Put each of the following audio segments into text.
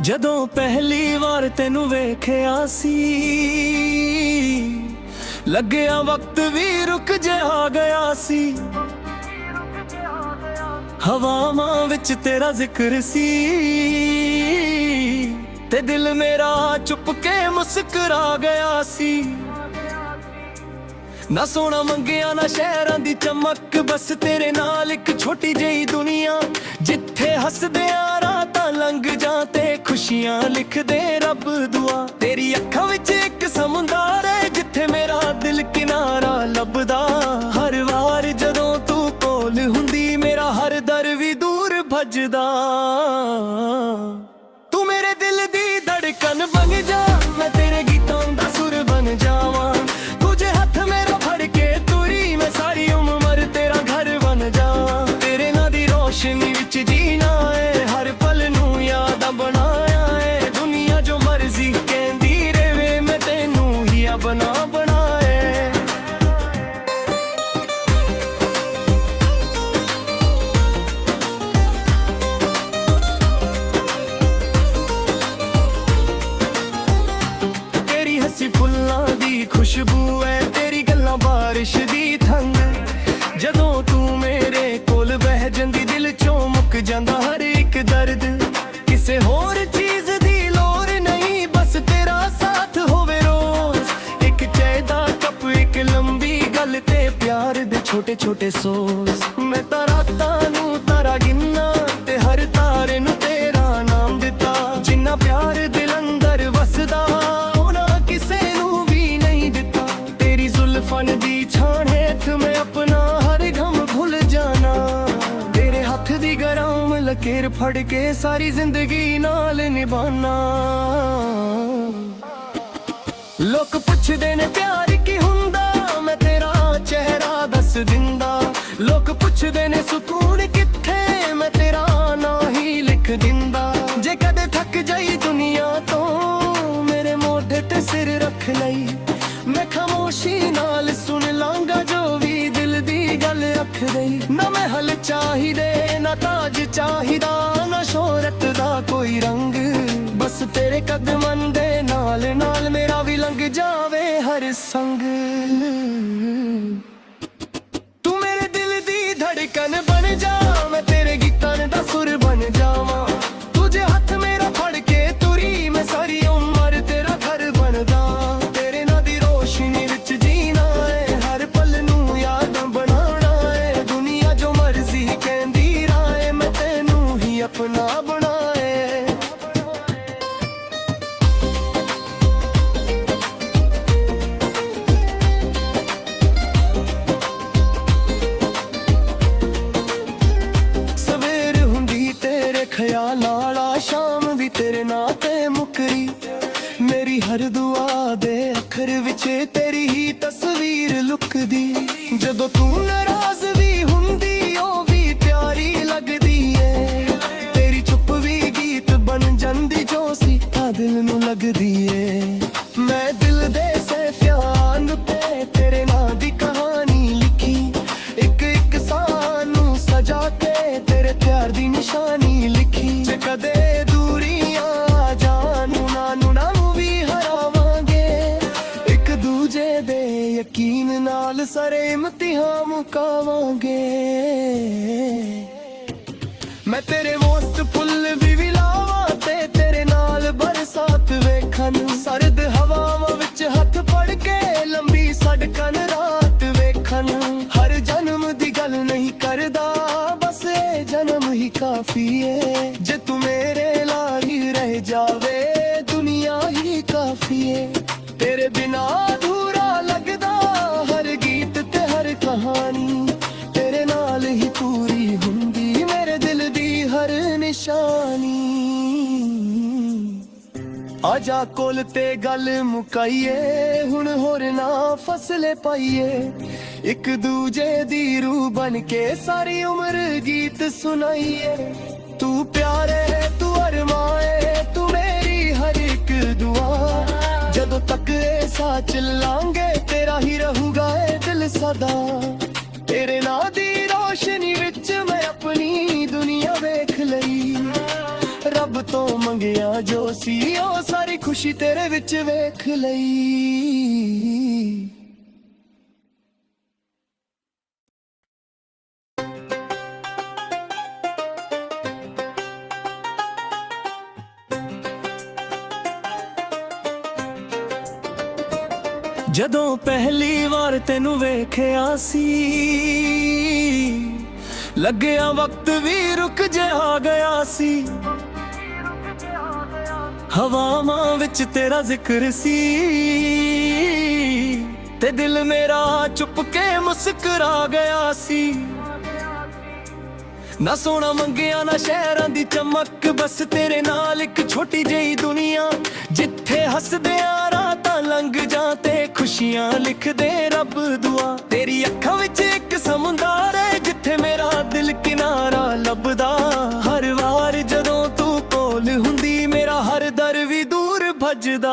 ਜਦੋਂ ਪਹਿਲੀ ਵਾਰ ਤੈਨੂੰ ਵੇਖਿਆ ਸੀ, ਲੱਗਿਆ ਵਕਤ ਵੀ ਰੁਕ ਜਿਹਾ ਗਿਆ ਸੀ। ਹਵਾਵਾਂ ਵਿੱਚ ਤੇਰਾ ਜ਼ਿਕਰ ਸੀ ਤੇ ਦਿਲ ਮੇਰਾ ਚੁੱਪ ਕੇ ਮੁਸਕਰਾ ਗਿਆ ਸੀ। ਨਾ ਸੋਨਾ ਮੰਗਿਆ ਨਾ ਸ਼ਹਿਰਾਂ ਦੀ ਚਮਕ, ਬਸ ਤੇਰੇ ਨਾਲ ਇੱਕ ਛੋਟੀ ਜਿਹੀ ਦੁਨੀਆ, ਜਿੱਥੇ ਹੱਸਦਿਆਂ ਰਾਤਾਂ ਲੰਘ ਜਾਂ ਤੇ ਖੁਸ਼ੀਆਂ ਲਿਖਦੇ ਰੱਬ ਦੁਆ। ਤੇਰੀ ਅੱਖਾਂ ਵਿੱਚ ਇੱਕ ਸਮੁੰਦਰ ਹੈ ਜਿੱਥੇ ਮੇਰਾ ਦਿਲ ਕਿਨਾਰਾ ਲੱਭਦਾ। ਹਰ ਵਾਰ ਜਦੋਂ ਤੂੰ ਕੋਲ ਹੁੰਦੀ ਮੇਰਾ ਹਰ ਦਰ ਵੀ ਦੂਰ ਭੱਜਦਾ। ਤੂੰ ਮੇਰੇ ਦਿਲ ਦੀ ਧੜਕਨ ਬਣ ਜਾ, ਮੈਂ ਤੇਰੇ ਗੀਤਾਂ ਦਾ ਸੁਰ ਬਣ ਜਾਵਾਂ। ਤੁਝੇ ਹੱਥ ਮੇਰਾ ਫੜ ਕੇ ਤੁਰੀ ਮੈਂ ਸਾਰੀ ਉਮਰ ਤੇਰਾ ਘਰ ਬਣ ਜਾ। ਤੇਰੇ ਨਾਂ ਦੀ ਰੋਸ਼ਨੀ ਵਿੱਚ ਜੀਣਾ ਏ, ਹਰ ਪਲ ਨੂੰ ਯਾਦਾਂ ਬਣਾਇਆ ਏ। ਦੁਨੀਆ ਜੋ ਮਰਜ਼ੀ ਕਹਿੰਦੀ ਰਹੇ ਮੈਂ ਤੈਨੂੰ ਹੀ ਆਪਣਾ ਬਣਾਏ। ਤੇਰੀ ਹੱਸੀ ਫੁੱਲਾਂ ਦੀ ਖੁਸ਼ਬੂ ਹੈ, ਤੇਰੀ ਗੱਲਾਂ ਬਾਰਿਸ਼ ਦੀ ਠੰਡ। ਜਦੋਂ ਤੂੰ ਮੇਰੇ ਕੋਲ ਬਹਿ ਜਾਂਦੀ ਦਿਲ ਚੋਂ ਮੁੱਕ ਜਾਂਦਾ ਹਰ ਇੱਕ ਦਰਦ। ਕਿਸੇ ਹੋਰ ਚੀਜ਼ ਦੀ ਲੋੜ ਨਹੀਂ, ਬਸ ਤੇਰਾ ਸਾਥ ਹੋਵੇ ਰੋਜ਼। ਇੱਕ ਚਾਹ ਦਾ ਕੱਪ, ਇੱਕ ਲੰਬੀ ਗੱਲ ਤੇ ਪਿਆਰ ਦੇ ਛੋਟੇ ਛੋਟੇ ਸੋਜ਼। ਮੈਂ ਤਾਂ ਰਾਤਾਂ ਨੂੰ ਤਾਰਾ ਗਿਣਨਾ ਤੇ ਹਰ ਤਾਰੇ ਨੂੰ ਤੇਰਾ ਨਾਮ ਦਿੱਤਾ। ਜਿੰਨਾ ਪਿਆਰ ਦਿਲ ਅੰਦਰ ਵਸਦਾ ਫਨ ਦੀ ਛਾਂ ਹੇਠ ਮੈਂ ਆਪਣਾ ਹਰ ਗਮ ਭੁੱਲ ਜਾਣਾ। ਤੇਰੇ ਹੱਥ ਦੀ ਗਰਮ ਲਕੀਰ ਫੜ ਕੇ ਸਾਰੀ ਜ਼ਿੰਦਗੀ ਨਾਲ ਨਿਭਾਣਾ। ਲੋਕ ਪੁੱਛਦੇ ਨੇ ਪਿਆਰ ਕੀ ਹੁੰਦਾ, ਮੈਂ ਤੇਰਾ ਚਿਹਰਾ ਦੱਸ ਦਿੰਦਾ। ਲੋਕ ਪੁੱਛਦੇ ਨੇ ਸਕੂਨ ਕਿੱਥੇ, ਮੈਂ ਤੇਰਾ ਨਾਂ ਹੀ ਲਿਖ ਦਿੰਦਾ। ਜੇ ਕਦੇ ਥੱਕ ਜਾਈ ਦੁਨੀਆ ਤੋਂ ਮੇਰੇ ਮੋਢੇ ਤੇ ਸਿਰ ਰੱਖ ਲਈ। ਮੈਂ ਖਾਮੋਸ਼ੀ ਨਾਲ ਸੁਣ ਲਾਂਗਾ ਜੋ ਵੀ ਦਿਲ ਦੀ ਗੱਲ ਆਖਦੇ। ਨਾ ਮਹਿਲ ਚਾਹੀਦੇ ਨਾ ਤਾਜ ਚਾਹੀਦਾ, ਨਾ ਸ਼ੋਹਰਤ ਦਾ ਕੋਈ ਰੰਗ। ਬਸ ਤੇਰੇ ਕਦਮਾਂ ਦੇ ਨਾਲ ਨਾਲ ਮੇਰਾ ਵੀ ਲੰਘ ਜਾਵੇ ਹਰ ਸੰਗ। ਤੂੰ ਮੇਰੇ ਦਿਲ ਦੀ ਧੜਕਨ ਬਣ ਜਾ, ਮੈਂ ਤੇਰੇ ਗੀਤਾਂ ਦਾ ਸੁਰ ਬਣ ਜਾਵਾਂ। ਤੁਝੇ ਹੱਥ ਮੇਰਾ ਫੜ ਕੇ ਤੁਰੀ ਮੈਂ ਸਾਰੀ ਉਮਰ ਤੇਰਾ ਘਰ ਬਣਦਾ। ਰੋਸ਼ਨੀ ਵਿੱਚ ਜੀਣਾ ਏ, ਹਰ ਪਲ ਨੂੰ ਯਾਦਾਂ ਬਣਾਉਣਾ ਏ। ਦੁਨੀਆ ਜੋ ਮਰਜ਼ੀ ਕਹਿੰਦੀ ਰਾਏ ਮੈਂ ਤੈਨੂੰ ਹੀ ਆਪਣਾ ਬਣਾਏ। ਸਵੇਰ ਹੁੰਦੀ ਤੇਰੇ ਖਿਆਲ ਨਾਲ, ਸ਼ਾਮ ਵੀ ਤੇਰੇ ਨਾਂ ਤੇ ਮੁਕਰੀ। ਮੇਰੀ ਹਰ ਦੁਆ ਦੇ ਅੱਖਰ ਵਿੱਚ ਤੇਰੀ ਹੀ ਤਸਵੀਰ ਲੁਕਦੀ। ਜਦੋਂ ਤੂੰ ਨਾਰਾਜ਼ ਵੀ ਹੁੰਦੀ ਉਹ ਵੀ ਪਿਆਰੀ ਲੱਗਦੀ ਏ। ਤੇਰੀ ਚੁੱਪ ਵੀ ਗੀਤ ਬਣ ਜਾਂਦੀ ਜੋ ਸਿੱਧਾ ਦਿਲ ਨੂੰ ਲੱਗਦੀ ਏ। ਮੈਂ ਦਿਲ ਦੇ ਸਫ਼ਿਆਂ ਉੱਤੇ ਤੇਰੇ ਨਾਂ ਦੀ ਕਹਾਣੀ ਲਿਖੀ। ਇੱਕ ਇੱਕ ਸਾਹ ਨੂੰ ਸਜਾ ਕੇ ਤੇਰੇ ਪਿਆਰ ਦੀ ਨਿਸ਼ਾਨੀ ਲਿਖੀ। ਜੇ ਕਦੇ ਦੂਰੀਆਂ ਆ ਜਾਣ ਨਾ ਯਕੀਨ ਨਾਲ ਸਾਰੇ ਇਮਤਿਹਾਨ ਮੁਕਾਵਾਂਗੇ। ਮੈਂ ਤੇਰੇ ਵਾਸਤ ਫੁੱਲ ਵੀ ਲਾਵਾਂ ਤੇ ਤੇਰੇ ਨਾਲ ਬਰਸਾਤ ਵੇਖਣ। ਸਰਦ ਹਵਾਵਾਂ ਵਿੱਚ ਹੱਥ ਫੜ ਕੇ ਲੰਬੀ ਸੜਕਾਂ ਰਾਤ ਵੇਖਣ। ਹਰ ਜਨਮ ਦੀ ਗੱਲ ਨਹੀਂ ਕਰਦਾ, ਬਸ ਇਹ ਜਨਮ ਹੀ ਕਾਫੀ ਏ। ਜੇ ਤੂੰ ਮੇਰੇ ਨਾਲ ਹੀ ਰਹਿ ਜਾਵੇ ਦੁਨੀਆ ਹੀ ਕਾਫੀ ਏ। ਤੇਰੇ ਬਿਨਾ ਅਧੂਰਾ ਲੱਗਦਾ ਹਰ ਗੀਤ ਤੇ ਹਰ ਕਹਾਣੀ। ਤੇਰੇ ਨਾਲ ਹੀ ਪੂਰੀ ਹੁੰਦੀ ਮੇਰੇ ਦਿਲ ਦੀ ਹਰ ਨਿਸ਼ਾਨੀ। ਆਜਾ ਕੋਲ ਤੇ ਗੱਲ ਮੁਕਾਈਏ, ਹੁਣ ਹੋਰ ਨਾ ਫਸਲੇ ਪਾਈਏ। ਇੱਕ ਦੂਜੇ ਦੀ ਰੂਹ ਬਣ ਕੇ ਸਾਰੀ ਉਮਰ ਗੀਤ ਸੁਣਾਈਏ। ਤੂੰ ਪਿਆਰੇ ਤੂੰ ਅਰਮਾਏ, ਤੂੰ ਮੇਰੀ ਹਰ ਇੱਕ ਦੁਆ। ਜਦੋਂ ਤੱਕ ਇਹ ਸਾਹ ਚੱਲਾਂਗੇ ਤੇਰਾ ਹੀ ਰਹੂਗਾ ਇਹ ਦਿਲ ਸਦਾ। ਤੇਰੇ ਨਾਂ ਦੀ ਰੋਸ਼ਨੀ ਵਿੱਚ ਮੈਂ ਆਪਣੀ ਦੁਨੀਆ ਵੇਖ ਲਈ। ਰੱਬ ਤੋਂ ਮੰਗ ਮੰਗਿਆ ਜੋ ਸੀ ਉਹ ਸਾਰੀ ਖੁਸ਼ੀ ਤੇਰੇ ਵਿੱਚ ਵੇਖ ਲਈ। ਜਦੋਂ ਪਹਿਲੀ ਵਾਰ ਤੈਨੂੰ ਵੇਖਿਆ ਸੀ ਲੱਗਿਆ ਵਕਤ ਵੀ ਰੁਕ ਜਿਹਾ ਗਿਆ ਸੀ। ਹਵਾਵਾਂ ਵਿੱਚ ਤੇਰਾ ਜ਼ਿਕਰ ਸੀ ਤੇ ਦਿਲ ਮੇਰਾ ਚੁੱਪ ਕੇ ਮੁਸਕਰਾ ਗਿਆ ਸੀ। ਨਾ ਸੋਨਾ ਮੰਗਿਆ ਨਾ ਸ਼ਹਿਰਾਂ ਦੀ ਚਮਕ, ਬਸ ਤੇਰੇ ਨਾਲ ਇੱਕ ਛੋਟੀ ਜਿਹੀ ਦੁਨੀਆ ਜਿੱਥੇ ਹੱਸਦਿਆਂ ਰਾਤਾਂ ਲੰਘ ਜਾਂ ਤੇ ਖੁਸ਼ੀਆਂ ਲਿਖਦੇ ਰੱਬ ਦੁਆ। ਤੇਰੀ ਅੱਖਾਂ ਵਿੱਚ ਇੱਕ ਸਮੁੰਦਰ ਹੈ ਜਿੱਥੇ ਮੇਰਾ ਦਿਲ ਕਿਨਾਰਾ ਲੱਭਦਾ। ਹਰ ਵਾਰ ਜਦੋਂ ਤੂੰ ਕੋਲ ਹੁੰਦੀ ਮੇਰਾ ਹਰ ਦਰ ਵੀ ਦੂਰ ਭੱਜਦਾ।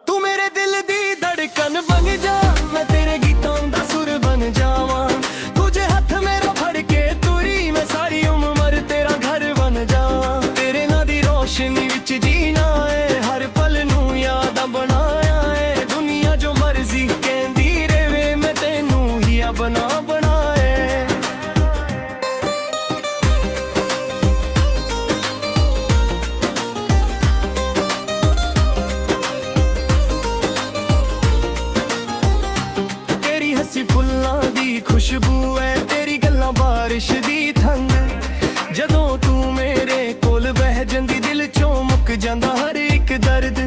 ਤੂੰ ਮੇਰੇ ਦਿਲ ਦੀ ਧੜਕਨ ਬਣ ਜਾ, ਮੈਂ ਤੇਰੇ ਗੀਤਾਂ ਦਾ ਸੁਰ ਬਣ ਜਾਵਾਂ। ਤੁਝੇ ਹੱਥ ਮੇਰਾ ਫੜ ਕੇ ਤੁਰੀ ਮੈਂ ਸਾਰੀ ਉਮਰ ਤੇਰਾ ਘਰ ਬਣ ਜਾ। ਤੇਰੇ ਨਾਂ ਦੀ ਰੋਸ਼ਨੀ ਵਿੱਚ ਜੀਣਾ ਏ, ਹਰ ਪਲ ਨੂੰ ਯਾਦਾਂ ਬਣਾਇਆ ਏ। ਦੁਨੀਆ ਜੋ ਮਰਜ਼ੀ ਕਹਿੰਦੀ ਰਹੇ ਮੈਂ ਤੈਨੂੰ ਹੀ ਆਪਣਾ ਬਣਾਏ। ਤੇਰੀ ਹੱਸੀ ਫੁੱਲਾਂ ਦੀ ਖੁਸ਼ਬੂ ਐ, ਤੇਰੀ ਗੱਲਾਂ ਬਾਰਿਸ਼ ਦੀ ਠੰਡ। ਜਦੋਂ ਤੂੰ ਮੇਰੇ ਕੋਲ ਬਹਿ ਜਾਂਦੀ ਦਿਲ ਚੋਂ ਮੁੱਕ ਜਾਂਦਾ ਹਰ ਇੱਕ ਦਰਦ।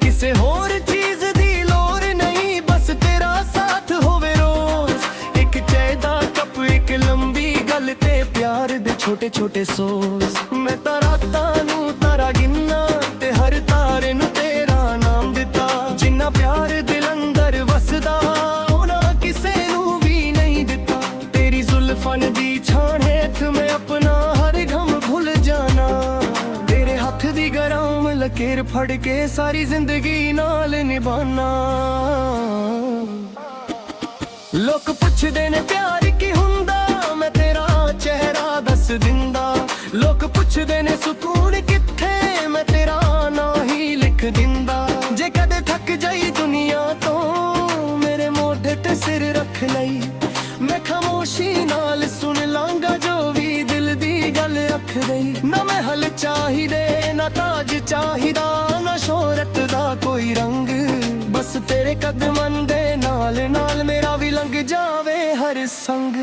ਕਿਸੇ ਹੋਰ ਚੀਜ਼ ਦੀ ਲੋੜ ਨਹੀਂ, ਬਸ ਤੇਰਾ ਸਾਥ ਹੋਵੇ ਰੋਜ਼। ਇੱਕ ਚਾਹ ਦਾ ਕੱਪ, ਇੱਕ ਲੰਬੀ ਗੱਲ ਤੇ ਪਿਆਰ ਦੇ ਛੋਟੇ ਛੋਟੇ ਸੋਜ਼। ਮੈਂ ਤਾਂ ਰਾਤਾਂ ਨੂੰ ਤਾਰਾ ਗਿਣਨਾ ਤੇ ਹਰ ਤਾਰੇ ਨੂੰ ਤੇਰਾ ਨਾਮ ਦਿੱਤਾ। ਜਿੰਨਾ ਪਿਆਰ ਦਿਲ ਅੰਦਰ ਵਸਦਾ ਉਹਨਾਂ ਕਿਸੇ ਨੂੰ ਵੀ ਨਹੀਂ ਦਿੱਤਾ। ਤੇਰੀ ਜ਼ੁਲਫਾਂ ਦੀ ਛਾਂ ਹੇਠ ਮੈਂ ਆਪਣਾ ਹਰ ਗਮ ਭੁੱਲ ਜਾਣਾ। ਤੇਰੇ ਹੱਥ ਦੀ ਗਰਮ ਲਕੀਰ ਫੜ ਕੇ ਸਾਰੀ ਜ਼ਿੰਦਗੀ ਨਾਲ ਨਿਭਾਣਾ। ਲੋਕ ਪੁੱਛਦੇ ਨੇ ਪਿਆਰ ਕੀ ਹੁੰਦਾ, ਮੈਂ ਤੇਰਾ ਚਿਹਰਾ ਦੱਸ ਦਿੰਦਾ। ਲੋਕ ਪੁੱਛਦੇ ਨੇ ਸਕੂਨ ਕਿੱਥੇ, ਮੈਂ ਤੇਰਾ ਨਾਂ ਹੀ ਲਿਖ ਦਿੰਦਾ। ਜੇ ਕਦੇ ਥੱਕ ਜਾਈ ਦੁਨੀਆ ਤੋਂ ਮੇਰੇ ਮੋਢੇ ਤੇ ਸਿਰ ਰੱਖ ਲਈ। ਮੈਂ ਖਾਮੋਸ਼ੀ ਨਾਲ ਸੁਣ ਲਾਂਗਾ ਜੋ ਵੀ ਦਿਲ ਦੀ ਗੱਲ ਅੱਖ ਗਈ। ਨਾ ਮਹਿਲ ਚਾਹੀਦੇ ਨਾ ਤਾਜ ਚਾਹੀਦਾ, ਨਾ ਸ਼ੋਹਰਤ ਦਾ ਕੋਈ ਰੰਗ। ਬਸ ਤੇਰੇ ਕਦਮਾਂ ਦੇ ਨਾਲ ਨਾਲ ਮੇਰਾ ਵੀ ਲੰਘ ਜਾਵੇ ਹਰ ਸੰਗ।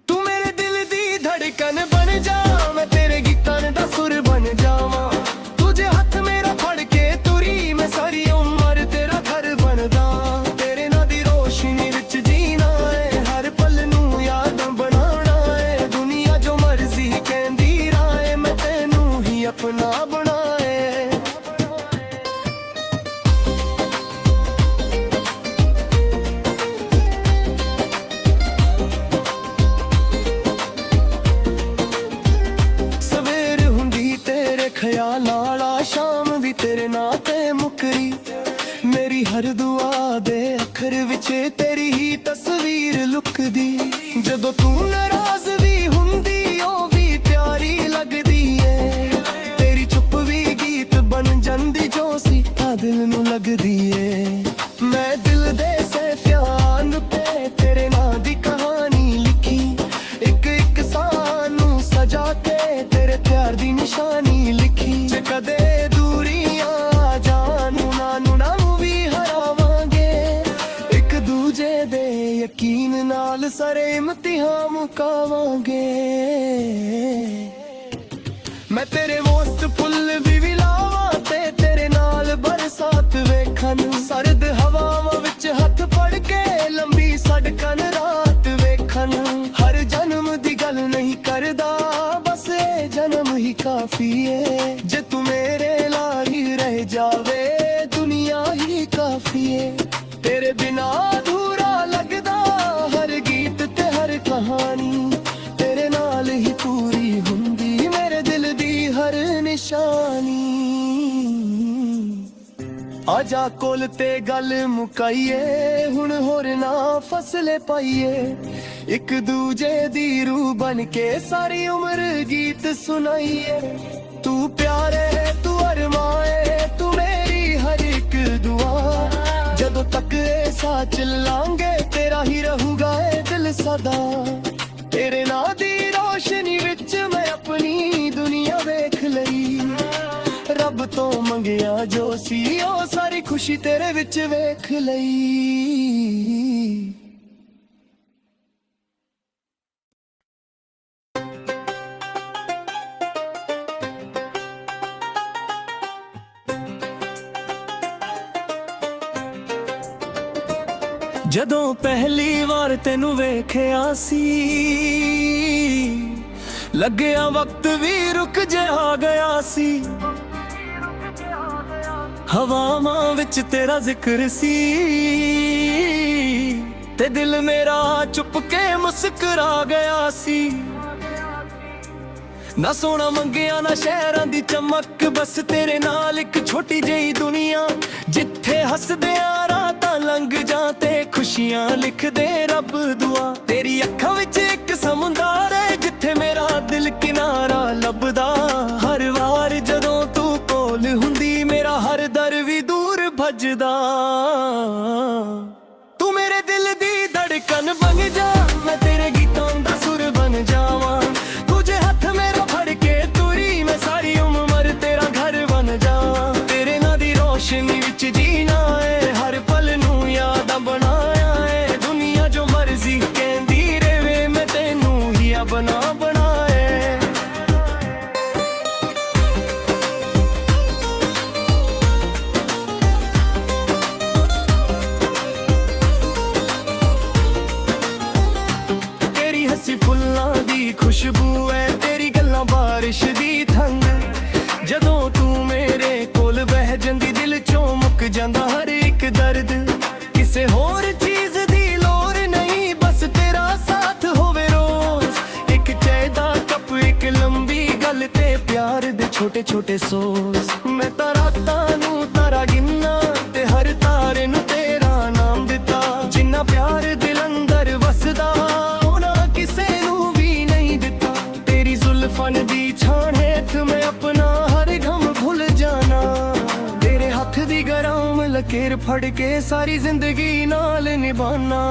ਤੂੰ ਮੇਰੇ ਦਿਲ ਦੀ ਧੜਕਨ ਬਣ ਜਾ, ਮੈਂ ਤੇਰੇ ਗੀਤਾਂ ਦਾ ਸੁਰ ਬਣ ਜਾਵਾਂ। ਤੁਝੇ ਹੱਥ ਮੇਰਾ ਫੜ ਕੇ ਤੁਰੀ ਮੈਂ ਸਾਰੀ ਉਮਰ ਤੇਰਾ ਘਰ ਬਣਦਾ। ਤੇਰੇ ਨਾਂ ਦੀ ਰੋਸ਼ਨੀ ਵਿੱਚ ਜੀਣਾ ਏ, ਹਰ ਪਲ ਨੂੰ ਯਾਦਾਂ ਬਣਾਉਣਾ ਏ। ਦੁਨੀਆ ਜੋ ਮਰਜ਼ੀ ਕਹਿੰਦੀ ਰਾਏ ਮੈਂ ਤੈਨੂੰ ਹੀ ਆਪਣਾ ਬਣਾਏ। ਸਵੇਰ ਹੁੰਦੀ ਤੇਰੇ ਖਿਆਲ ਆਲਾ, ਸ਼ਾਮ ਵੀ ਤੇਰੇ ਨਾਂ ਤੇ ਮੁਕਰੀ। ਮੇਰੀ ਹਰ ਦੁਆ ਦੇ ਅੱਖਰ ਵਿੱਚ ਤੇਰੀ ਹੀ ਤਸਵੀਰ ਲੁਕਦੀ। ਜਦੋਂ ਤੂੰ ਨਾਰਾਜ਼ ਵੀ ਹੁੰਦੀ ਉਹ ਵੀ ਪਿਆਰੀ ਲੱਗਦੀ ਏ। ਤੇਰੀ ਚੁੱਪ ਵੀ ਗੀਤ ਬਣ ਜਾਂਦੀ ਜੋ ਸੀ ਤਾਂ ਦਿਲ ਨੂੰ ਲੱਗਦੀ ਏ। ਮੈਂ ਦਿਲ ਦੇ ਸੈਫਿਆਂ ਤੇ ਤੇਰੇ ਨਾਂ ਦੀ ਕਹਾਣੀ ਲਿਖੀ। ਇੱਕ ਇੱਕ ਸਾਹ ਨੂੰ ਸਜਾ ਕੇ ਤੇਰੇ ਪਿਆਰ ਦੀ ਨਿਸ਼ਾਨੀ ਲਿਖੀ। ਜੇ ਕਦੇ ਦੂਰੀਆਂ ਆ ਜਾਣ ਨੂੰ ਵੀ ਹਰਾਵਾਂਗੇ। ਇੱਕ ਦੂਜੇ ਦੇ ਯਕੀਨ ਨਾਲ ਸਾਰੇ ਇਮਤਿਹਾਨ ਮੁਕਾਵਾਂਗੇ। ਮੈਂ ਤੇਰੇ ਵਾਸਤ ਫੁੱਲ ਵੀ ਲਾਵਾਂ ਤੇ ਤੇਰੇ ਨਾਲ ਬਰਸਾਤ ਵੇਖਣ। ਸਰਦ ਹਵਾਵਾਂ ਵਿੱਚ ਹੱਥ ਫੜ ਕੇ ਲੰਬੀ ਸੜਕਾਂ ਰਾਤ ਵੇਖਣ। ਹਰ ਜਨਮ ਦੀ ਗੱਲ ਨਹੀਂ ਕਰਦਾ, ਬਸ ਇਹ ਜਨਮ ਹੀ ਕਾਫੀ ਏ। ਜੇ ਤੂੰ ਮੇਰੇ ਨਾਲ ਹੀ ਰਹਿ ਜਾਵੇ ਦੁਨੀਆ ਹੀ ਕਾਫੀ ਏ। ਤੇਰੇ ਬਿਨਾ ਅਧੂਰਾ ਲੱਗਦਾ ਹਰ ਗੀਤ ਤੇ ਹਰ ਕਹਾਣੀ। ਤੇਰੇ ਨਾਲ ਹੀ ਪੂਰੀ ਹੁੰਦੀ ਮੇਰੇ ਦਿਲ ਦੀ ਹਰ ਨਿਸ਼ਾਨੀ। ਆਜਾ ਕੋਲ ਤੇ ਗੱਲ ਮੁਕਾਈਏ, ਹੁਣ ਹੋਰ ਨਾ ਫਸਲੇ ਪਾਈਏ। ਇੱਕ ਦੂਜੇ ਦੀ रूह बन के सारी उम्र गीत सुनाइए। तू प्यारे तू अरमाए तू मेरी हर एक दुआ, जदों तक ए साथ चलांगे तेरा ही रहूगा ए दिल सदा। तेरे नां दी रोशनी विच मैं अपनी दुनिया वेख लई, रब तो मंगिया जो सी ओ सारी खुशी तेरे विच वेख लई। ਜਦੋਂ ਪਹਿਲੀ ਵਾਰ ਤੈਨੂੰ ਵੇਖਿਆ ਸੀ, ਲੱਗਿਆ ਵਕਤ ਵੀ ਰੁਕ ਜਿਹਾ ਗਿਆ ਸੀ। ਹਵਾਵਾਂ ਵਿੱਚ ਤੇਰਾ ਜ਼ਿਕਰ ਸੀ ਤੇ ਦਿਲ ਮੇਰਾ ਚੁੱਪ ਕੇ ਮੁਸਕਰਾ ਗਿਆ ਸੀ। ਨਾ ਸੋਨਾ ਮੰਗਿਆ ਨਾ ਸ਼ਹਿਰਾਂ ਦੀ ਚਮਕ, ਬਸ ਤੇਰੇ ਨਾਲ ਇੱਕ ਛੋਟੀ ਜਿਹੀ ਦੁਨੀਆ, ਜਿੱਥੇ ਹੱਸਦਿਆਂ ਰਾਤਾਂ ਲੰਘ ਜਾਂ ਤੇ ਖੁਸ਼ੀਆਂ ਲਿਖਦੇ ਰੱਬ ਦੁਆ। ਤੇਰੀ ਅੱਖਾਂ ਵਿੱਚ ਇੱਕ ਸਮੁੰਦਰ ਹੈ ਜਿੱਥੇ ਮੇਰਾ ਦਿਲ ਕਿਨਾਰਾ ਲੱਭਦਾ। ਹਰ ਵਾਰ ਜਦੋਂ ਤੂੰ ਕੋਲ ਹੁੰਦੀ ਮੇਰਾ ਹਰ ਦਰ ਵੀ ਦੂਰ ਭੱਜਦਾ। ਤੂੰ ਮੇਰੇ ਦਿਲ ਦੀ ਧੜਕਨ ਬਣ ਜਾ, ਮੈਂ ਤੇਰੇ ਗੀਤਾਂ ਦਾ ਸੁਰ ਬਣ ਜਾਵਾਂ। ਤੁਝੇ ਹੱਥ ਮੇਰਾ ਫੜ ਕੇ ਤੁਰੀ ਮੈਂ ਸਾਰੀ ਉਮਰ ਤੇਰਾ ਘਰ ਬਣ ਜਾਵਾਂ। ਤੇਰੇ ਨਾਂ ਦੀ ਰੋਸ਼ਨੀ ਵਿੱਚ ਜੀਣਾ ਏ, ਹਰ ਪਲ ਨੂੰ ਯਾਦਾਂ ਬਣਾਇਆ ਏ। ਦੁਨੀਆ ਜੋ ਮਰਜ਼ੀ ਕਹਿੰਦੀ ਰਹੇ ਮੈਂ ਤੈਨੂੰ ਹੀ ਆਪਣਾ ਬਣਾਏ। ਤੇਰੀ ਹੱਸੀ ਫੁੱਲਾਂ ਦੀ ਖੁਸ਼ਬੂ ਹੈ, ਤੇਰੀ ਗੱਲਾਂ ਬਾਰਿਸ਼ ਦੀ ਠੰਡ। ਜਦੋਂ ਤੂੰ ਮੇਰੇ ਕੋਲ ਬਹਿ ਜਾਂਦੀ ਦਿਲ ਚੋਂ ਮੁੱਕ ਜਾਂਦਾ ਹਰ ਇੱਕ ਦਰਦ। ਕਿਸੇ ਹੋਰ ਚੀਜ਼ ਦੀ ਲੋੜ ਨਹੀਂ, ਬਸ ਤੇਰਾ ਸਾਥ ਹੋਵੇ ਰੋਜ਼। ਇੱਕ ਚਾਹ ਦਾ ਕੱਪ ਇੱਕ ਲੰਬੀ ਗੱਲ ਤੇ ਪਿਆਰ ਦੇ ਛੋਟੇ ਛੋਟੇ ਸੋਜ਼। ਮੈਂ ਤਾਂ ਰਾਤਾਂ ਨੂੰ ਤਾਰਾ ਗਿਣਨਾ ਤੇ ਹਰ ਤਾਰੇ ਨੂੰ ਤੇਰਾ ਨਾਮ ਦਿੱਤਾ। ਜਿੰਨਾ ਪਿਆਰ ਦਿਲ ਅੰਦਰ ਵਸਦਾ ਉਹਨਾਂ ਕਿਸੇ ਨੂੰ ਵੀ ਨਹੀਂ ਦਿੱਤਾ। ਤੇਰੀ ਜ਼ੁਲਫਾਂ ਦੀ ਛਾਂ ਹੇਠ ਮੈਂ ਆਪਣਾ ਹਰ ਗਮ ਭੁੱਲ ਜਾਣਾ। ਤੇਰੇ ਹੱਥ ਦੀ ਗਰਮ ਲਕੀਰ ਫੜ ਕੇ ਸਾਰੀ ਜ਼ਿੰਦਗੀ ਨਾਲ ਨਿਭਾਣਾ।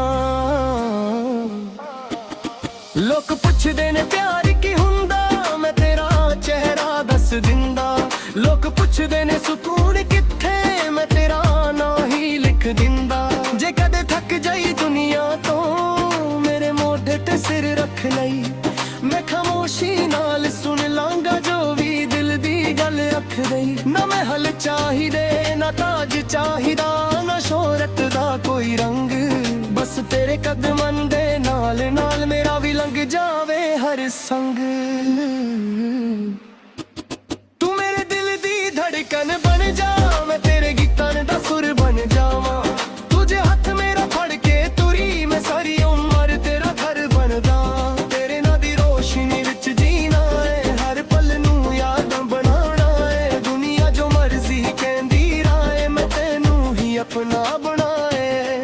ਲੋਕ ਪੁੱਛਦੇ ਨੇ ਪਿਆਰ ਕੀ ਹੁੰਦਾ, ਮੈਂ ਤੇਰਾ ਚਿਹਰਾ ਦੱਸ ਦਿੰਦਾ। ਲੋਕ ਪੁੱਛਦੇ ਨੇ ਸਕੂਨ ਕਿੱਥੇ, ਮੈਂ ਤੇਰਾ ਨਾਂ ਹੀ ਲਿਖ ਦਿੰਦਾ। ਜੇ ਕਦੇ ਥੱਕ ਜਾਈ ਦੁਨੀਆ ਤੋਂ ਮੇਰੇ ਮੋਢੇ ਤੇ ਸਿਰ ਰੱਖ ਲਈ। ਮੈਂ ਖਾਮੋਸ਼ੀ ਨਾਲ ਸੁਣ ਲਾਂਗਾ ਜੋ ਵੀ ਦਿਲ ਦੀ ਗੱਲ ਆਖ ਗਈ। ਨਾ ਮਹਿਲ ਚਾਹੀਦੇ ਨਾ ਤਾਜ ਚਾਹੀਦਾ, ਨਾ ਸ਼ੋਹਰਤ ਦਾ ਕੋਈ ਰੰਗ। ਬਸ ਤੇਰੇ ਕਦਮਾਂ ਦੇ ਨਾਲ ਨਾਲ ਮੇਰਾ ਵੀ ਲੰਘ ਜਾਵੇ ਹਰ ਸੰਗ। ਤੂੰ ਮੇਰੇ ਦਿਲ ਦੀ ਧੜਕਨ ਬਣ ਜਾ, ਮੈਂ ਤੇਰੇ ਗੀਤਾਂ ਦਾ ਸੁਰ ਬਣ ਜਾਵਾਂ। ਤੁਝੇ ਹੱਥ ਮੇਰਾ ਫੜ ਕੇ ਤੁਰੀ ਮੈਂ ਸਾਰੀ ਉਮਰ ਤੇਰਾ ਘਰ ਬਣਦਾ। ਤੇਰੇ ਨਾਂ ਦੀ ਰੋਸ਼ਨੀ ਵਿੱਚ ਜੀਣਾ ਏ, ਹਰ ਪਲ ਨੂੰ ਯਾਦਾਂ ਬਣਾਉਣਾ ਏ। ਦੁਨੀਆ ਜੋ ਮਰਜ਼ੀ ਕਹਿੰਦੀ ਰਾਏ ਮੈਂ ਤੈਨੂੰ ਹੀ ਆਪਣਾ ਬਣਾਏ।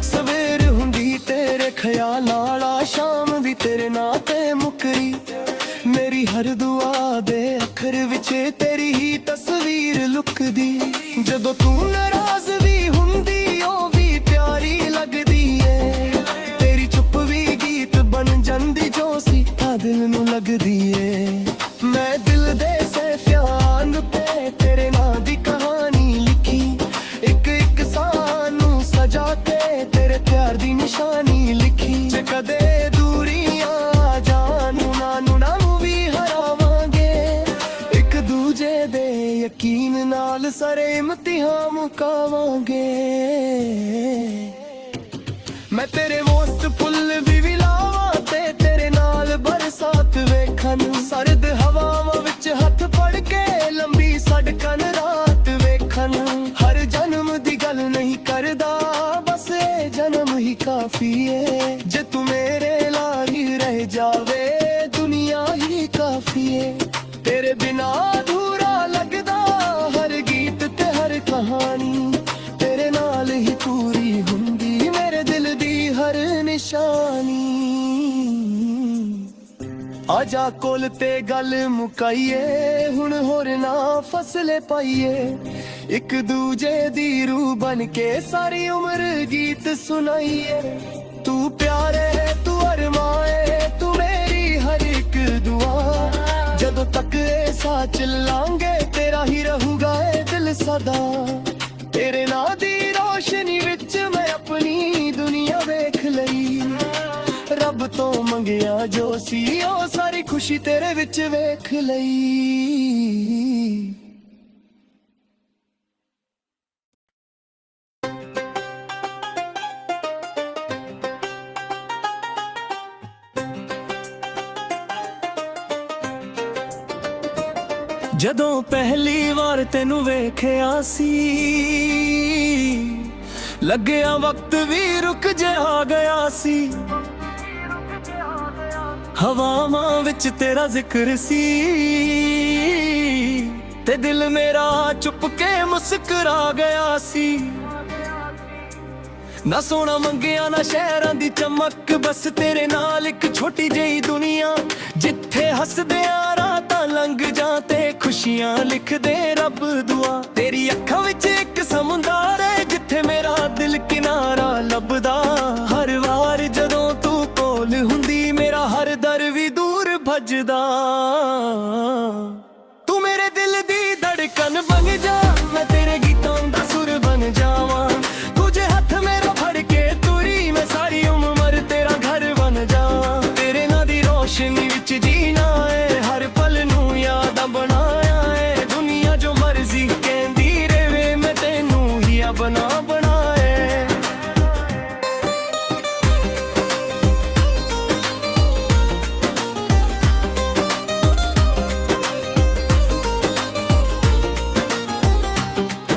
ਸਵੇਰ ਹੁੰਦੀ ਤੇਰੇ ਖਿਆਲ ਨਾਲ, ਸ਼ਾਮ ਵੀ ਤੇਰੇ ਨਾਂ ਤੇ ਮੁਕਰੀ। ਮੇਰੀ ਹਰ ਦੁਆ ਦੇ ਅੱਖਰ ਵਿੱਚ ਤੇਰੀ ਹੀ ਤਸਵੀਰ ਲੁਕਦੀ। ਜਦੋਂ ਤੂੰ ਨਾਰਾਜ਼ ਵੀ ਹੁੰਦੀ ਉਹ ਵੀ ਪਿਆਰੀ ਲੱਗਦੀ ਏ। ਤੇਰੀ ਚੁੱਪ ਵੀ ਗੀਤ ਬਣ ਜਾਂਦੀ ਜੋ ਸੀ ਤਾਂ ਦਿਲ ਨੂੰ ਲੱਗਦੀ ਏ। ਮੈਂ ਦਿਲ ਦੇ ਸਹਿਫਿਆਂ ਤੇ ਤੇਰੇ ਨਾਂ ਦੀ ਕਹਾਣੀ ਲਿਖੀ। ਇੱਕ ਇੱਕ ਸਾਹ ਨੂੰ ਸਜਾ ਕੇ ਤੇਰੇ ਪਿਆਰ ਦੀ ਨਿਸ਼ਾਨੀ ਲਿਖੀ। ਜੇ ਕਦੇ ਦੂਰੀਆਂ ਜਾਣ ਨਾ ਵੀ ਹਰਾਵਾਂਗੇ, ਇੱਕ ਦੂਜੇ ਦੇ ਯਕੀਨ ਨਾਲ ਸਾਰੇ ਇਮਤਿਹਾਨ ਮੁਕਾਵਾਂਗੇ। ਮੈਂ ਤੇਰੇ ਵਾਸਤੇ ਫੁੱਲ ਵੀ ਲਾਵਾਂ ਤੇ ਤੇਰੇ ਨਾਲ ਬਰਸਾਤ ਵੇਖਣ। ਸਰਦ ਹਵਾਵਾਂ ਵਿੱਚ ਹੱਥ ਫੜ ਕੇ ਲੰਬੀ ਸੜਕਾਂ ਰਾਤ ਵੇਖਣ। ਹਰ ਜਨਮ ਦੀ ਗੱਲ ਨਹੀਂ ਕਰਦਾ, ਬਸ ਇਹ ਜਨਮ ਹੀ ਕਾਫੀ ਏ। ਜੇ ਤੂੰ ਮੇਰੇ ਨਾਲ ਹੀ ਰਹਿ ਜਾਵੇ ਦੁਨੀਆ ਹੀ ਕਾਫੀ ਏ। ਨਿਸ਼ਾਨੀ। ਆਜਾ ਕੋਲ ਤੇ ਗੱਲ ਮੁਕਾਈਏ, ਹੁਣ ਹੋਰ ਨਾ ਫਸਲੇ ਪਾਈਏ, ਇੱਕ ਦੂਜੇ ਦੀ ਰੂਹ ਬਣ ਕੇ ਸਾਰੀ ਉਮਰ ਗੀਤ ਸੁਣਾਈਏ। ਤੂੰ ਪਿਆਰੇ ਤੂੰ ਅਰਮਾਏ ਤੂੰ ਮੇਰੀ ਹਰ ਇੱਕ ਦੁਆ, ਜਦੋਂ ਤੱਕ ਇਹ ਸਾਹ ਚੱਲਾਂਗੇ ਤੇਰਾ ਹੀ ਰਹੂਗਾ ਇਹ ਦਿਲ ਸਦਾ। ਤੇਰੇ ਨਾਂ ਦੀ ਰੋਸ਼ਨੀ ਵਿੱਚ ਮੈਂ ਆਪਣੀ ਦੁਨੀਆ ਵੇਖ ਲਈ, ਰੱਬ ਤੋਂ ਮੰਗਿਆ ਜੋ ਸੀ ਉਹ ਸਾਰੀ ਖੁਸ਼ੀ ਤੇਰੇ ਵਿੱਚ ਵੇਖ ਲਈ। ਜਦੋਂ ਪਹਿਲੀ ਵਾਰ ਤੈਨੂੰ ਵੇਖਿਆ ਸੀ, ਲੱਗਿਆ ਵਕਤ ਵੀ ਰੁਕ ਜਿਹਾ ਗਿਆ ਸੀ। ਹਵਾਵਾਂ ਵਿੱਚ ਤੇਰਾ ਜ਼ਿਕਰ ਸੀ ਤੇ ਦਿਲ ਮੇਰਾ ਚੁੱਪ ਕੇ ਮੁਸਕਰਾ ਗਿਆ ਸੀ। ਨਾ ਸੋਨਾ ਮੰਗਿਆ ਨਾ ਸ਼ਹਿਰਾਂ ਦੀ ਚਮਕ, ਬਸ ਤੇਰੇ ਨਾਲ ਇੱਕ ਛੋਟੀ ਜਿਹੀ ਦੁਨੀਆ, ਜਿੱਥੇ ਹੱਸਦਿਆਂ ਰਾਤਾਂ ਲੰਘ ਜਾਂ ਤੇ ਖੁਸ਼ੀਆਂ ਲਿਖਦੇ ਰੱਬ ਦੁਆ। ਤੇਰੀ ਅੱਖਾਂ ਵਿੱਚ ਇੱਕ ਸਮੁੰਦਰ ਹੈ ਜਿੱਥੇ ਮੇਰਾ ਦਿਲ ਕਿਨਾਰਾ ਲੱਭਦਾ। ਹਰ ਵਾਰ ਜਦੋਂ ਤੂੰ ਕੋਲ ਹੁੰਦੀ ਮੇਰਾ ਹਰ ਦਰ ਵੀ ਦੂਰ ਭੱਜਦਾ। ਤੂੰ ਮੇਰੇ ਦਿਲ ਦੀ ਧੜਕਨ ਬਣ ਜਾ, ਮੈਂ ਤੇਰੇ ਗੀਤਾਂ ਦਾ ਸੁਰ ਬਣ ਜਾਵਾਂ। ਤੁਝੇ ਹੱਥ ਮੇਰਾ ਫੜ ਕੇ ਤੁਰੀ ਮੈਂ ਸਾਰੀ ਉਮਰ ਤੇਰਾ ਘਰ ਬਣ ਜਾ। ਤੇਰੇ ਨਾਂ ਦੀ ਰੋਸ਼ਨੀ ਵਿੱਚ ਜੀਣਾ ਏ, ਹਰ ਪਲ ਨੂੰ ਯਾਦਾਂ ਬਣਾਇਆ ਏ। ਦੁਨੀਆ ਜੋ ਮਰਜ਼ੀ ਕਹਿੰਦੀ ਰਹੇ ਮੈਂ ਤੈਨੂੰ ਹੀ ਆਪਣਾ ਬਣਾਏ।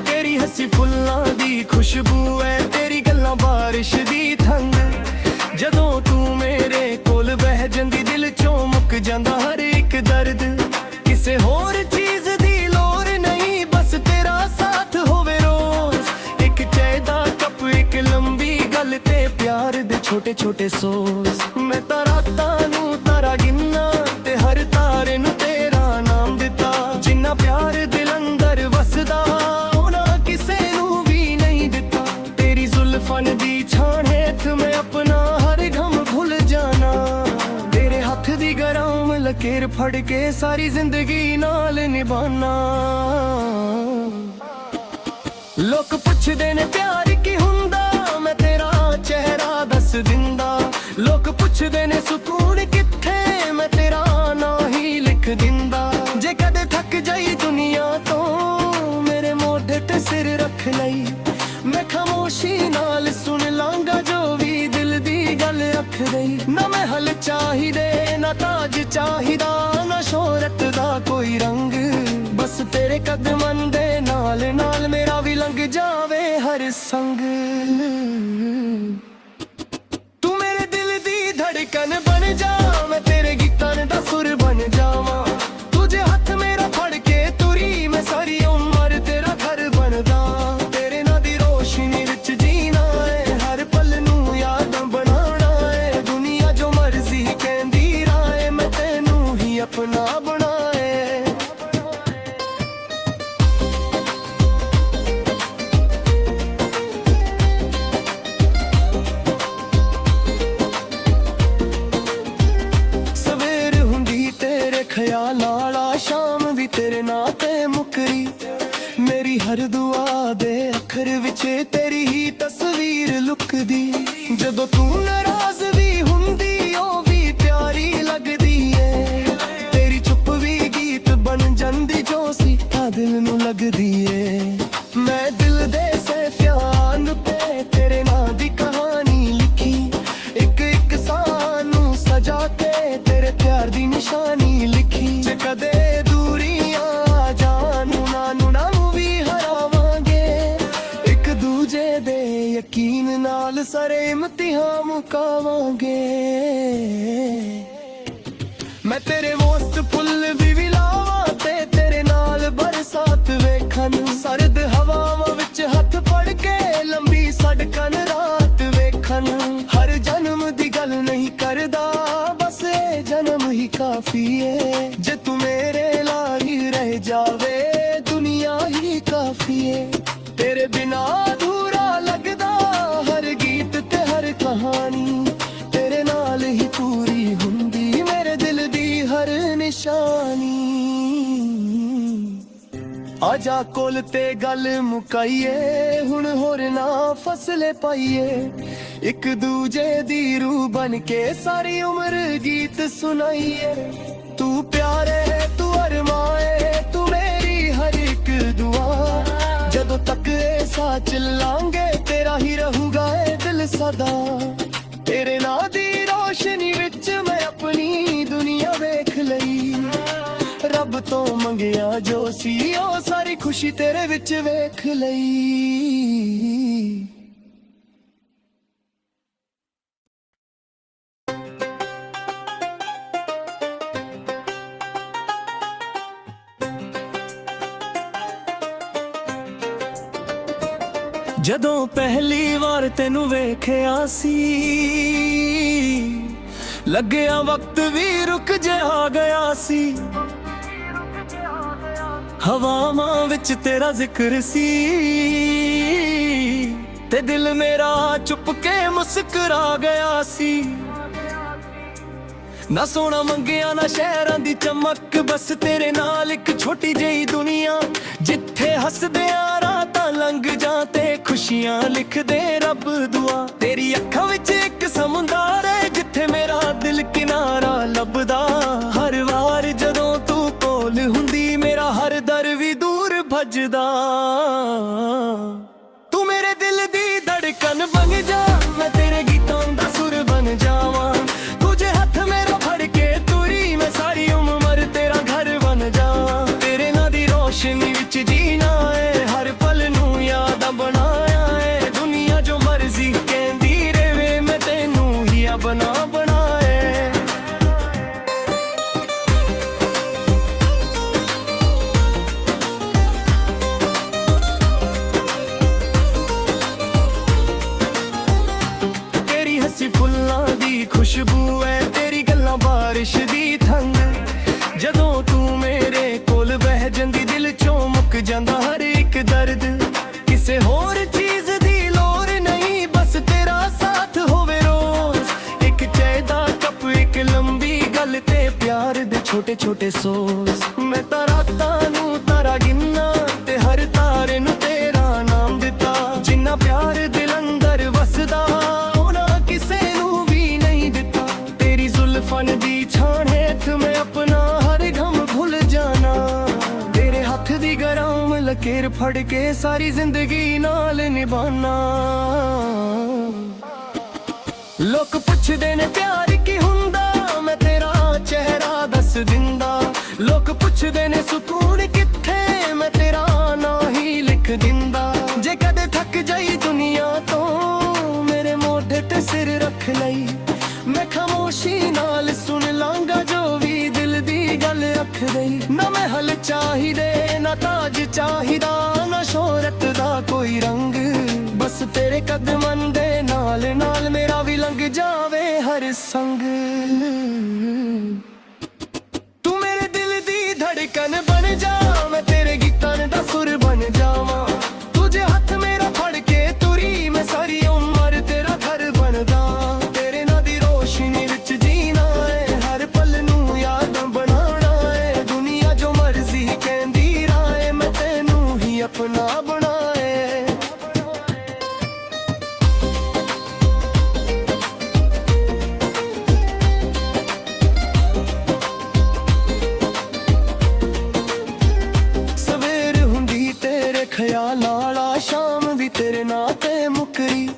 ਤੇਰੀ ਹੱਸੀ ਫੁੱਲਾਂ ਦੀ ਖੁਸ਼ਬੂ ਏ, ਤੇਰੀ ਗੱਲਾਂ ਬਾਰਿਸ਼ ਦੀ ਠੰਡ। ਜਦੋਂ ਤੂੰ ਮੇਰੇ ਕੋਲ ਬਹਿ ਜਾਂਦੀ ਦਿਲ ਚੋਂ ਮੁੱਕ ਜਾਂਦਾ ਹਰ ਇੱਕ ਦਰਦ। ਕਿਸੇ ਹੋਰ ਚੀਜ਼ ਦੀ ਲੋੜ ਨਹੀਂ, ਬਸ ਤੇਰਾ ਸਾਥ ਹੋਵੇ ਰੋਜ਼। ਇੱਕ ਚਾਹ ਦਾ ਕੱਪ ਇੱਕ ਲੰਬੀ ਗੱਲ ਤੇ ਪਿਆਰ ਦੇ ਛੋਟੇ ਛੋਟੇ ਸੋਜ਼। ਮੈਂ ਤਾਂ ਰਾਤਾਂ ਨੂੰ ਤਾਰਾ ਗਿਣਨਾ ਤੇ ਹਰ ਤਾਰੇ ਨੂੰ ਤੇਰਾ ਨਾਮ ਦਿੱਤਾ। ਜਿੰਨਾ ਪਿਆਰ ਦਿਲ ਅੰਦਰ ਵਸਦਾ ਉਹਨਾਂ ਕਿਸੇ ਨੂੰ ਵੀ ਨਹੀਂ ਦਿੱਤਾ। ਤੇਰੀ ਜ਼ੁਲਫਾਂ ਦੀ ਛਾਂ ਹੇਠ ਮੈਂ ਆਪਣਾ ਹਰ ਗਮ ਭੁੱਲ ਜਾਣਾ। ਤੇਰੇ ਹੱਥ ਦੀ ਗਰਮ ਲਕੀਰ ਫੜ ਕੇ ਸਾਰੀ ਜ਼ਿੰਦਗੀ ਨਾਲ ਨਿਭਾਣਾ। ਲੋਕ ਪੁੱਛਦੇ ਨੇ ਪਿਆਰ ਕੀ ਹੁੰਦਾ, ਮੈਂ ਤੇਰਾ ਚਿਹਰਾ ਦੱਸ ਦਿੰਦਾ। ਲੋਕ ਪੁੱਛਦੇ ਨੇ ਸਕੂਨ ਕਿੱਥੇ, ਮੈਂ ਤੇਰਾ ਨਾਂ ਹੀ ਲਿਖ ਦਿੰਦਾ। ਜੇ ਕਦੇ ਥੱਕ ਜਾਈ ਦੁਨੀਆ ਤੋਂ ਮੇਰੇ ਮੋਢੇ ਤੇ ਸਿਰ ਰੱਖ ਲਈ, ਮੈਂ ਖਾਮੋਸ਼ੀ ਨਾਲ ਸੁਣ ਲਾਂਗਾ ਜੋ ਵੀ ਦਿਲ ਦੀ ਗੱਲ ਆਖ ਰਹੀ। ਨਾ ਮਹਿਲ ਚਾਹੀਦੇ ਨਾ ਤਾਜ ਚਾਹੀਦਾ, ਨਾ ਸ਼ੋਹਰਤ ਦਾ ਕੋਈ ਰੰਗ, ਬਸ ਤੇਰੇ ਕਦਮਾਂ ਦੇ ਨਾਲ ਨਾਲ ਮੇਰਾ ਵੀ ਲੰਘ ਜਾਵੇ ਹਰ ਸੰਗ। ਤੂੰ ਮੇਰੇ ਦਿਲ ਦੀ ਧੜਕਨ ਬਣ ਜਾ, ਮੈਂ ਤੇਰੇ ਗੀਤਾਂ ਦਾ ਸੁਰ ਬਣ ਜਾਵਾਂ। ਤੁਝੇ ਹੱਥ ਮੇਰਾ ਫੜ ਕੇ ਤੁਰੀ ਮੈਂ ਸਾਰੀ ਉਮਰ ਤੇਰਾ ਘਰ ਬਣਦਾ। ਤੇਰੇ ਨਾਂ ਦੀ ਰੋਸ਼ਨੀ ਵਿੱਚ ਜੀਣਾ ਏ, ਹਰ ਪਲ ਨੂੰ ਯਾਦਾਂ ਬਣਾਉਣਾ ਏ। ਦੁਨੀਆ ਜੋ ਮਰਜ਼ੀ ਕਹਿੰਦੀ ਰਾਏ ਮੈਂ ਤੈਨੂੰ ਹੀ ਆਪਣਾ ਬਣਾਏ। ਸਵੇਰ ਹੁੰਦੀ ਤੇਰੇ ਖਿਆਲ ਨਾਲ, ਸ਼ਾਮ ਵੀ ਤੇਰੇ ਨਾਂ ਤੇ ਮੁਕਰੀ। ਮੇਰੀ ਹਰ ਦੁਆ ਦੇ ਅੱਖਰ ਵਿੱਚ ਤੇਰੀ ਹੀ ਤਸਵੀਰ ਲੁਕਦੀ। ਜਦੋਂ ਤੂੰ ਨਾਰਾਜ਼ ਵੀ ਹੁੰਦੀ ਉਹ ਵੀ ਪਿਆਰੀ ਲੱਗਦੀ ਏ। ਤੇਰੀ ਚੁੱਪ ਵੀ ਗੀਤ ਬਣ ਜਾਂਦੀ ਜੋ ਸੀ ਤਾਂ ਦਿਲ ਨੂੰ ਲੱਗਦੀ ਏ। ਮੈਂ ਦਿਲ ਦੇ ਸਹਿਫਿਆਂ ਤੇ ਤੇਰੇ ਨਾਂ ਦੀ ਕਹਾਣੀ ਲਿਖੀ। ਇੱਕ ਇੱਕ ਸਾਹ ਨੂੰ ਸਜਾ ਕੇ ਤੇਰੇ ਪਿਆਰ ਦੀ ਨਿਸ਼ਾਨੀ ਲਿਖੀ। ਜੇ ਕਦੇ ਦੂਰੀਆਂ ਆ ਜਾਣ ਨਾ ਵੀ ਹਰਾਵਾਂਗੇ, ਇੱਕ ਦੂਜੇ ਦੇ ਯਕੀਨ ਨਾਲ ਸਾਰੇ ਇਮਤਿਹਾਨ ਮੁਕਾਵਾਂਗੇ। ਮੈਂ ਤੇਰੇ ਵਾਸਤੇ ਫੁੱਲ ਵੀ ਲਾਵਾਂ ਤੇ ਤੇਰੇ ਨਾਲ ਬਰਸਾਤ ਵੇਖਣ। ਸਰਦ ਹਵਾਵਾਂ ਵਿੱਚ ਹੱਥ ਫੜ ਕੇ ਲੰਬੀ ਸੜਕਾਂ ਰਾਤ ਵੇਖਣ। ਹਰ ਜਨਮ ਦੀ काफी है। जे तू मेरे लाई रह जावे दुनिया ही काफी है। तेरे बिना अधूरा लगदा हर गीत ते हर कहानी, तेरे नाल ही पूरी हुंदी मेरे दिल दी हर निशानी। आजा कोल ते गल मुकाइए हुण होर ना फसले पाइए, एक दूजे दी रूह बन के सारी उम्र गीत सुनाइए। तू प्यारे तू अरमाए तू मेरी हर एक दुआ, जदों तक ऐसा चिल्लांगे तेरा ही रहूगा ए दिल सदा। तेरे नां दी रोशनी विच मैं अपनी दुनिया वेख लई, रब तो मंगिया जो सी ओ सारी खुशी तेरे विच वेख लई। ਜਦੋਂ ਪਹਿਲੀ ਵਾਰ ਤੈਨੂੰ ਵੇਖਿਆ ਸੀ, ਲੱਗਿਆ ਵਕਤ ਵੀ ਰੁਕ ਜਾ ਗਿਆ ਸੀ। ਹਵਾਵਾਂ ਵਿੱਚ ਤੇਰਾ ਜ਼ਿਕਰ ਸੀ ਤੇ ਦਿਲ ਮੇਰਾ ਚੁੱਪ ਕੇ ਮੁਸਕਰਾ ਗਿਆ ਸੀ। ਨਾ ਸੋਨਾ ਮੰਗਿਆ ਨਾ ਸ਼ਹਿਰਾਂ ਦੀ ਚਮਕ, ਬਸ ਤੇਰੇ ਨਾਲ ਇੱਕ ਛੋਟੀ ਜਿਹੀ ਦੁਨੀਆ, ਜਿੱਥੇ ਹੱਸਦਿਆਂ ਰਾਤਾਂ ਲੰਘ ਜਾਂ ਤੇ ਖੁਸ਼ੀਆਂ ਲਿਖਦੇ ਰੱਬ ਦੁਆ। ਤੇਰੀ ਅੱਖਾਂ ਵਿੱਚ ਇੱਕ ਸਮੁੰਦਰ ਹੈ ਜਿੱਥੇ ਮੇਰਾ ਦਿਲ ਕਿਨਾਰਾ ਲੱਭਦਾ। ਹਰ ਵਾਰ ਜਦੋਂ ਤੂੰ ਕੋਲ ਹੁੰਦੀ ਮੇਰਾ ਹਰ ਦਰ ਵੀ ਦੂਰ ਭੱਜਦਾ। ਤੂੰ ਮੇਰੇ ਦਿਲ ਦੀ ਧੜਕਨ ਬਣ ਜਾ, ਮੈਂ ਤੇਰੇ ਗੀਤਾਂ ਦਾ ਸੁਰ ਬਣ ਜਾਵਾਂ। ਤੁਝੇ ਹੱਥ ਮੇਰਾ ਫੜ ਕੇ ਤੁਰੀ ਮੈਂ ਸਾਰੀ ਉਮਰ ਤੇਰਾ ਘਰ ਬਣ ਜਾਵਾਂ। ਤੇਰੇ ਨਾਂ ਦੀ ਰੋਸ਼ਨੀ ਵਿੱਚ ਜੀਣਾ ਏ, ਹਰ ਪਲ ਨੂੰ ਯਾਦਾਂ ਬਣਾਇਆ ਏ। ਦੁਨੀਆ ਜੋ ਮਰਜ਼ੀ ਕਹਿੰਦੀ ਰਹੇ ਮੈਂ ਤੈਨੂੰ ਹੀ ਆਪਣਾ ਬਣਾਏ। ਤੇਰੀ ਹੱਸੀ ਫੁੱਲਾਂ ਦੀ ਖੁਸ਼ਬੂ ਹੈ, ਤੇਰੀ ਗੱਲਾਂ ਬਾਰਿਸ਼ ਦੀ ਠੰਡ। ਜਦੋਂ ਤੂੰ ਮੇਰੇ ਕੋਲ ਬਹਿ ਜਾਂਦੀ ਦਿਲ ਚੋਂ ਮੁੱਕ ਜਾਂਦਾ ਹਰ ਇੱਕ ਦਰਦ। ਕਿਸੇ ਹੋਰ ਚੀਜ਼ ਦੀ ਲੋੜ ਨਹੀਂ, ਬਸ ਤੇਰਾ ਸਾਥ ਹੋਵੇ ਰੋਜ਼। ਇੱਕ ਚਾਹ ਦਾ ਕੱਪ ਇੱਕ ਲੰਬੀ ਗੱਲ ਤੇ ਪਿਆਰ ਦੇ ਛੋਟੇ ਛੋਟੇ ਸੋਜ਼। ਮੈਂ ਤਾਂ ਰਾਤਾਂ ਨੂੰ ਤਾਰਾ ਗਿਣਨਾ ਤੇ ਹਰ ਤਾਰੇ ਨੂੰ ਤੇਰਾ ਨਾਮ ਦਿੱਤਾ। ਜਿੰਨਾ ਪਿਆਰ ਦਿਲ ਅੰਦਰ ਵਸਦਾ ਉਹਨਾਂ ਕਿਸੇ ਨੂੰ ਵੀ ਨਹੀਂ ਦਿੱਤਾ। ਤੇਰੀ ਜ਼ੁਲਫਨ ਦੀ ਛਾਂ ਹੇਠ ਮੈਂ ਆਪਣਾ ਹਰ ਗਮ ਭੁੱਲ ਜਾਣਾ। ਤੇਰੇ ਹੱਥ ਦੀ ਗਰਮ ਲਕੀਰ ਫੜ ਕੇ ਸਾਰੀ ਜ਼ਿੰਦਗੀ ਨਾਲ ਨਿਭਾਣਾ। ਲੋਕ ਪੁੱਛਦੇ ਨੇ ਪਿਆਰ ਕੀ ਹੁੰਦਾ, ਮੈਂ ਤੇਰਾ ਚਿਹਰਾ ਦੱਸ ਦਿੰਦਾ। ਲੋਕ ਪੁੱਛਦੇ ਨੇ ਸਕੂਨ ਕਿੱਥੇ, ਮੈਂ ਤੇਰਾ ਨਾਂ ਹੀ ਲਿਖ ਦਿੰਦਾ। ਜੇ ਕਦੇ ਥੱਕ ਜਾਈ ਦੁਨੀਆ ਤੋਂ ਮੇਰੇ ਮੋਢੇ ਤੇ ਸਿਰ ਰੱਖ ਲਈ, ਮੈਂ ਖਾਮੋਸ਼ੀ ਨਾਲ ਸੁਣ ਲਾਂਗਾ ਜੋ ਵੀ ਦਿਲ ਦੀ ਗੱਲ ਆਖ ਗਈ। ਨਾ ਮਹਿਲ ਚਾਹੀਦੇ ਨਾ ਤਾਜ ਚਾਹੀਦਾ, ਨਾ ਸ਼ੋਹਰਤ ਦਾ ਕੋਈ ਰੰਗ, ਬਸ ਤੇਰੇ ਕਦਮਾਂ ਦੇ ਨਾਲ ਨਾਲ ਮੇਰਾ ਵੀ ਲੰਘ ਜਾਵੇ ਹਰ ਸੰਗ। ਤੂੰ ਮੇਰੇ ਦਿਲ ਦੀ ਧੜਕਨ ਬਣ ਜਾ, ਮੈਂ ਤੇਰੇ ਗੀਤਾਂ ਦਾ ਸੁਰ ਬਣ ਜਾਵਾਂ। ਤੁਝੇ ਹੱਥ ਮੇਰਾ ਫੜ ਕੇ ਤੁਰੀ ਮੈਂ ਸਾਰੀ ਉਮਰ ਤੇਰਾ ਘਰ ਬਣਦਾ। ਤੇਰੇ ਨਾਂ ਦੀ ਰੋਸ਼ਨੀ ਵਿੱਚ ਜੀਣਾ ਏ, ਹਰ ਪਲ ਨੂੰ ਯਾਦਾਂ ਬਣਾਉਣਾ ਏ। ਦੁਨੀਆ ਜੋ ਮਰਜ਼ੀ ਕਹਿੰਦੀ ਰਾਏ ਮੈਂ ਤੈਨੂੰ ਹੀ ਆਪਣਾ ਬਣਾਏ। ਸਵੇਰ ਹੁੰਦੀ ਤੇਰੇ ਖਿਆਲ ਨਾਲ, ਸ਼ਾਮ ਵੀ ਤੇਰੇ ਨਾਂ ਤੇ ਮੁਕਰੀ।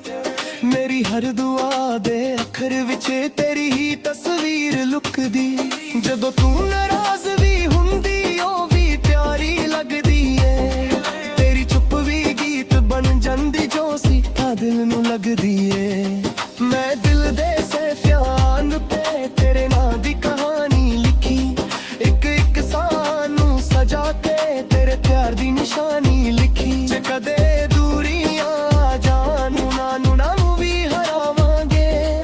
ਮੇਰੀ ਹਰ ਦੁਆ ਦੇ ਅੱਖਰ ਵਿੱਚ ਤੇਰੀ ਹੀ ਤਸਵੀਰ ਲੁਕਦੀ। ਜਦੋਂ ਤੂੰ ਨਾਰਾਜ਼ ਵੀ ਹੁੰਦੀ ਉਹ ਵੀ ਪਿਆਰੀ ਲੱਗਦੀ ਏ। ਤੇਰੀ ਚੁੱਪ ਵੀ ਗੀਤ ਬਣ ਜਾਂਦੀ ਜੋ ਸੀ ਆ ਦਿਲ ਨੂੰ ਲੱਗਦੀ ਏ। ਮੈਂ ਦਿਲ ਦੇ ਸਹਿਫਿਆਂ ਤੇ ਤੇਰੇ ਨਾਂ ਦੀ ਕਹਾਣੀ ਲਿਖੀ। ਇੱਕ ਇੱਕ ਸਾਹ ਨੂੰ ਸਜਾ ਕੇ ਤੇਰੇ ਪਿਆਰ ਦੀ ਨਿਸ਼ਾਨੀ ਲਿਖੀ। ਜੇ ਕਦੇ ਦੂਰੀਆਂ ਆ ਜਾਣ ਨੂੰ ਵੀ ਹਰਾਵਾਂਗੇ,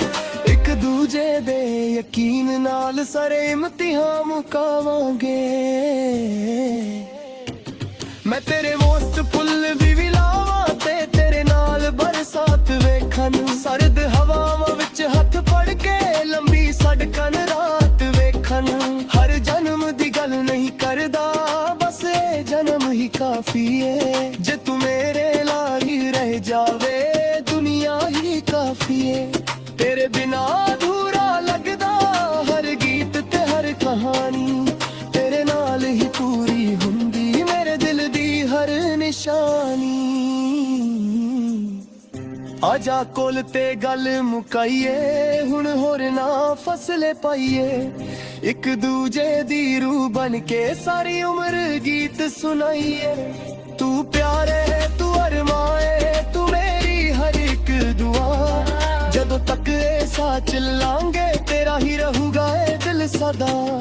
ਇੱਕ ਦੂਜੇ ਦੇ ਯਕੀਨ ਨਾਲ ਸਾਰੇ ਇਮਤਿਹਾਨ ਮੁਕਾਵਾਂਗੇ। ਮੈਂ ਤੇਰੇ ਵਾਸਤੇ ਫੁੱਲ ਵੀ ਲਾਵਾਂ ਤੇ ਤੇਰੇ ਨਾਲ ਬਰਸਾਤ ਵੇਖਣ। ਸਰਦ ਹਵਾਵਾਂ ਵਿੱਚ ਹੱਥ ਫੜ ਕੇ ਲੰਬੀ ਸੜਕਾਂ ਰਾਤ ਵੇਖਣ। ਹਰ ਜਨਮ ਦੀ ਗੱਲ ਨਹੀਂ ਕਰਦਾ, ਬਸ ਇਹ ਜਨਮ ਹੀ ਕਾਫੀ ਏ। ਜੇ ਤੂੰ ਮੇਰੇ ਨਾਲ ਹੀ ਰਹਿ ਜਾਵੇ ਦੁਨੀਆ ਹੀ ਕਾਫੀ ਏ। ਤੇਰੇ ਬਿਨਾ ਅਧੂਰਾ ਲੱਗਦਾ ਹਰ ਗੀਤ ਤੇ ਹਰ ਕਹਾਣੀ। ਤੇਰੇ ਨਾਲ ਹੀ ਪੂਰੀ ਹੁੰਦੀ ਮੇਰੇ ਦਿਲ ਦੀ ਹਰ ਨਿਸ਼ਾਨੀ। ਆਜਾ ਕੋਲ ਤੇ ਗੱਲ ਮੁਕਾਈਏ, ਹੁਣ ਹੋਰ ਨਾ ਫਸਲੇ ਪਾਈਏ। ਇੱਕ ਦੂਜੇ ਦੀ ਰੂਹ ਬਣ ਕੇ ਸਾਰੀ ਉਮਰ ਗੀਤ ਸੁਣਾਈਏ। ਤੂੰ ਪਿਆਰੇ ਤੂੰ ਅਰਮਾਏ ਤੂੰ ਮੇਰੀ ਹਰ ਇੱਕ ਦੁਆ। ਜਦੋਂ ਤੱਕ ਇਹ ਸਾਹ ਚੱਲਾਂਗੇ ਤੇਰਾ ਹੀ ਰਹੂਗਾ ਇਹ ਦਿਲ ਸਦਾ।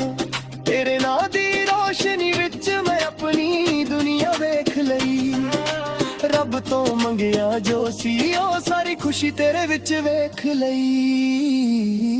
ਤੇਰੇ ਨਾਂ ਦੀ ਰੋਸ਼ਨੀ ਵਿੱਚ ਮੈਂ ਆਪਣੀ ਦੁਨੀਆ ਵੇਖ ਲਈ। ਰੱਬ ਤੋਂ ਮੰਗਿਆ ਜੋ ਸੀ ਉਹ ਸਾਰੀ ਖੁਸ਼ੀ ਤੇਰੇ ਵਿੱਚ ਵੇਖ ਲਈ।